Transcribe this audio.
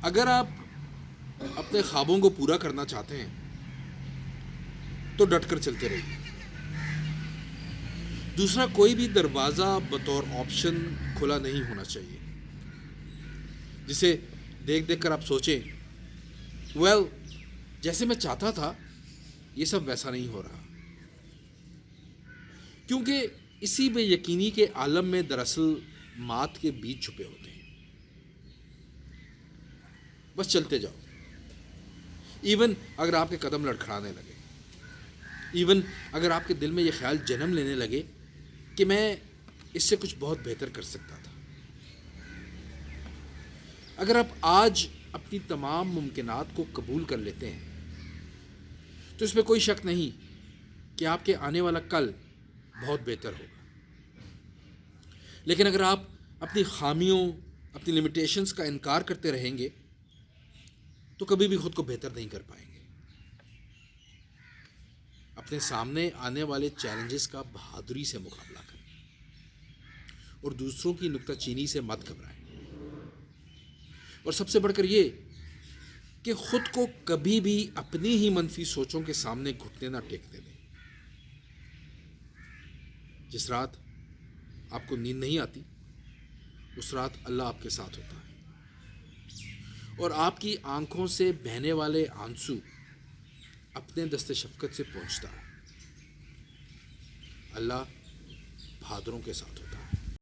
اگر آپ اپنے خوابوں کو پورا کرنا چاہتے ہیں تو ڈٹ کر چلتے رہیے. دوسرا کوئی بھی دروازہ بطور آپشن کھلا نہیں ہونا چاہیے جسے دیکھ دیکھ کر آپ سوچیں ویل جیسے میں چاہتا تھا یہ سب ویسا نہیں ہو رہا. کیونکہ اسی بے یقینی کے عالم میں دراصل مات کے بیج چھپے ہوتے ہیں. بس چلتے جاؤ. ایون اگر آپ کے قدم لڑکھڑانے لگے, ایون اگر آپ کے دل میں یہ خیال جنم لینے لگے کہ میں اس سے کچھ بہت بہتر کر سکتا تھا, اگر آپ آج اپنی تمام ممکنات کو قبول کر لیتے ہیں تو اس میں کوئی شک نہیں کہ آپ کے آنے والا کل بہت بہتر ہوگا. لیکن اگر آپ اپنی خامیوں, اپنی لمیٹیشنز کا انکار کرتے رہیں گے تو کبھی بھی خود کو بہتر نہیں کر پائیں گے. اپنے سامنے آنے والے چیلنجز کا بہادری سے مقابلہ کریں اور دوسروں کی نکتہ چینی سے مت گھبرائیں. اور سب سے بڑھ کر یہ کہ خود کو کبھی بھی اپنی ہی منفی سوچوں کے سامنے گھٹنے نہ ٹیکنے دیں. جس رات آپ کو نیند نہیں آتی اس رات اللہ آپ کے ساتھ ہوتا ہے اور آپ کی آنکھوں سے بہنے والے آنسو اپنے دست شفقت سے پہنچتا ہے. اللہ بہادروں کے ساتھ.